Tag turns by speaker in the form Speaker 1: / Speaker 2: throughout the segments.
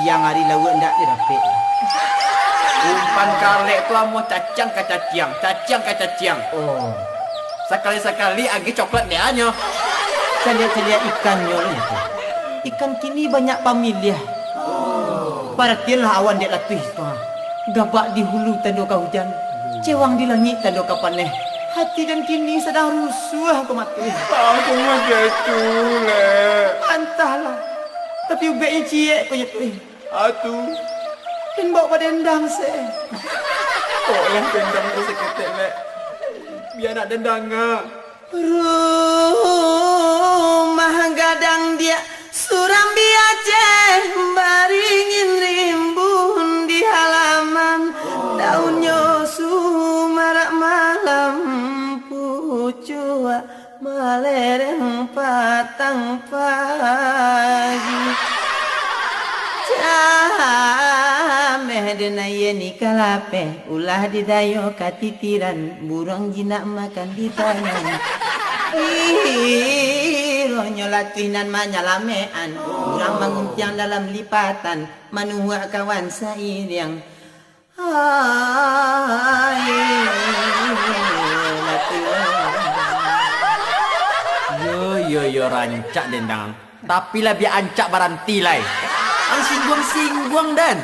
Speaker 1: siang hari lawa ndak dia dapat.
Speaker 2: Umpan kalek tu amo cacang ke caciang, cacang ke caciang.
Speaker 1: Oh.
Speaker 2: Sekali-sekali agi coklat dia anyo.
Speaker 1: Saya lihat ikannya ni tu. Ikan kini banyak pamilih. Paratilah awan dek latih tu. Gabak di hulu tanda ka hujan. Cewang di langit tanda ka paneh. Hati dan kini sedang rusuh aku mati.
Speaker 2: Aku mah gitu le.
Speaker 1: Antahlah. Tapi ubeknya ciek kau tu.
Speaker 2: Atu.
Speaker 1: Dan bawa pada dendang se.
Speaker 2: Kok yang dendang tu seketek le. Biar nak dendang ah.
Speaker 1: Rumah gadang dia suram Aceh baringin rimbun di halaman daunnya sumarak malam pucua malereng patang pagi cameh denaya ni kalape ulah didayo katitiran burung jinak makan di tangan Ironya latihan manyalamean Urang mangumpiang dalam lipatan Manuhak kawan sairiang
Speaker 2: Yo rancak dendang. Tapi lebih ancak baranti lai. Ang singguang dan.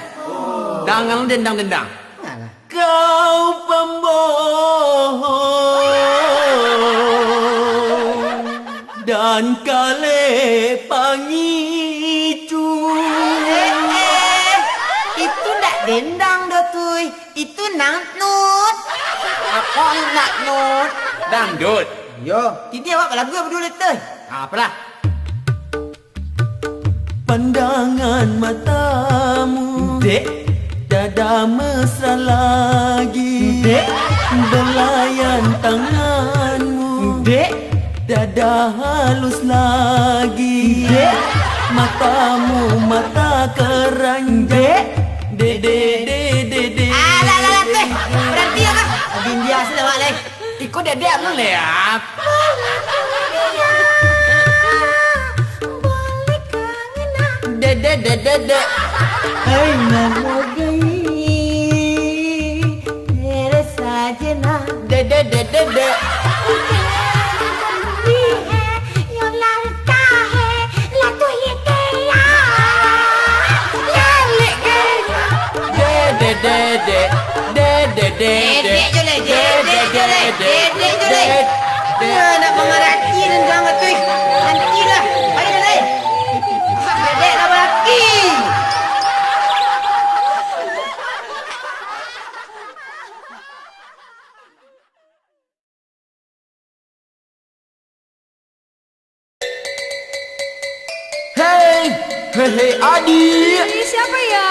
Speaker 2: Dangang dendang. Kau pembohong dan kale pangicu.
Speaker 1: Itu ndak dendang dah tuh. Itu nangtut.
Speaker 2: Apa nak not? Dangdut.
Speaker 1: Yo, kini awak lagu apa dulu tuh?
Speaker 2: Apalah?
Speaker 3: Pandangan matamu,
Speaker 1: Dek,
Speaker 3: dada mesra lagi,
Speaker 1: Dek,
Speaker 3: belayan tanganmu,
Speaker 1: Dek,
Speaker 3: dada halus lagi,
Speaker 1: Dek,
Speaker 3: matamu mata keranjang, dede.
Speaker 1: alah, teh, berhenti ya kak? Abin biasa dah mak leh.
Speaker 2: Ikut dedek lu lihat.
Speaker 1: Dede. Hai namo gayi, tere sajna.
Speaker 2: Dede. Dede.
Speaker 1: Nak mengerti dan jangan tuh. Nanti lah. Ayo dah. Dedek lah berlaki.
Speaker 2: Hei adik.
Speaker 4: Ini siapa ya?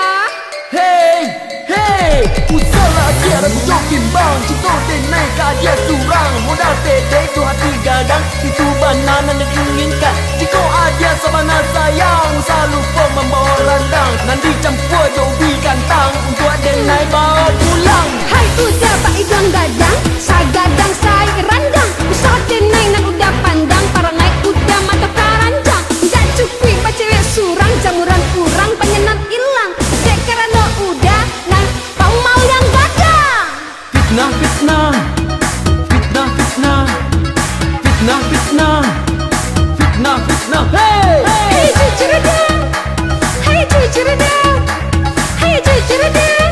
Speaker 2: Hei Usaha tiada jokin bang Cinta naik kadia surang Modal tedek tu hati gadang Itu banana yang inginkan Jika ada sabana sayang Usah lupa membawa randang Nanti campur jobi kantang Untuk ada naik bawa pulang.
Speaker 4: Hai udah pak idang gadang, saya gadang saya randang. Usaha tenai nak udah pandang, para naik udah mata karanjang. Nggak cukup pak cewek surang, jamuran kurang, penyenat hilang. Dek karena udah nah, kau mau yang gadang.
Speaker 2: Fitnah. Hey
Speaker 4: Hey jujur dah, hey jujur dah, hey jujur dah.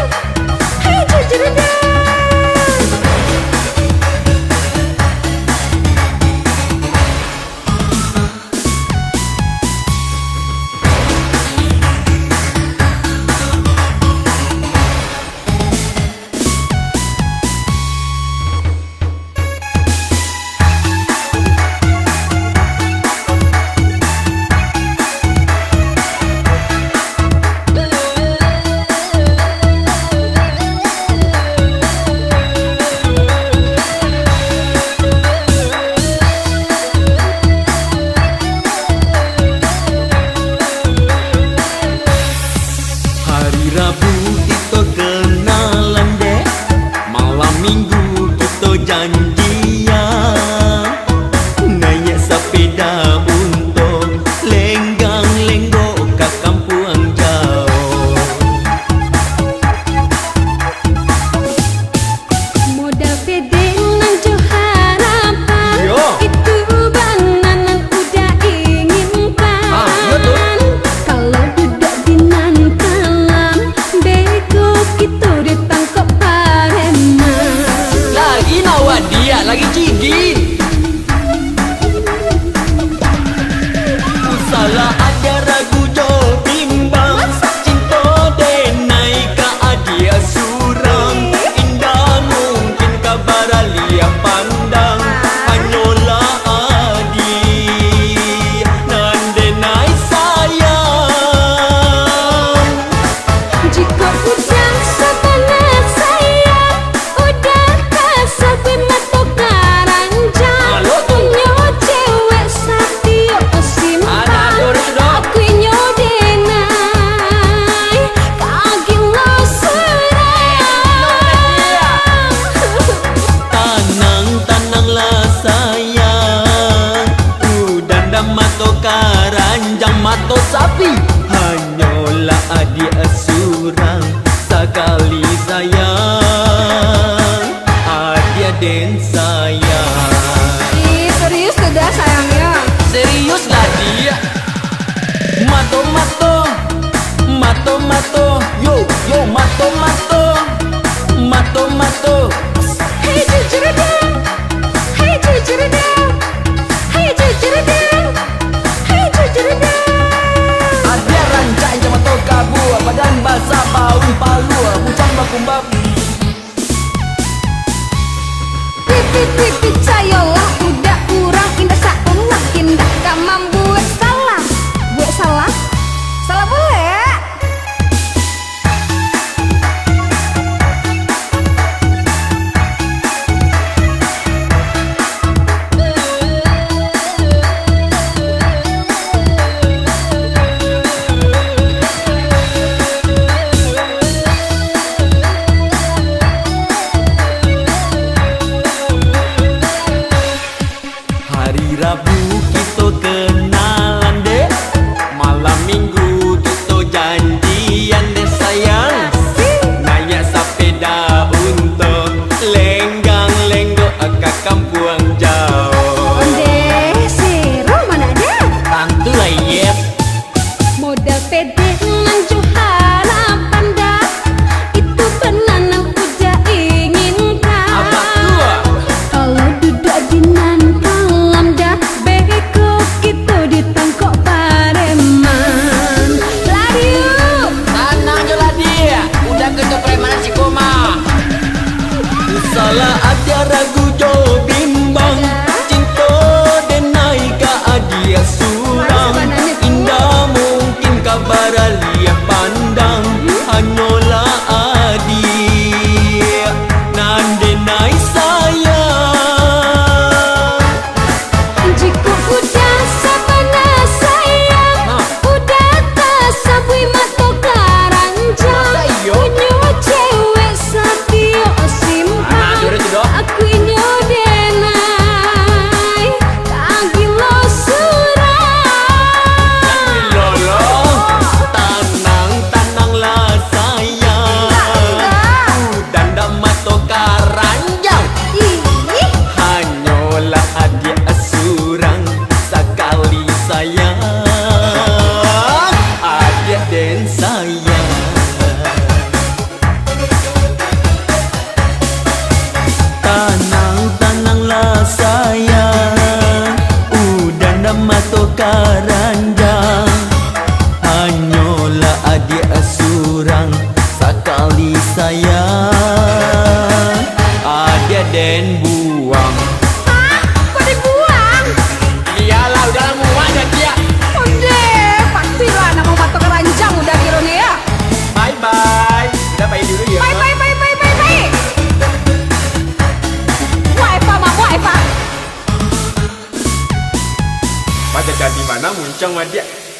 Speaker 2: Cong Wadiak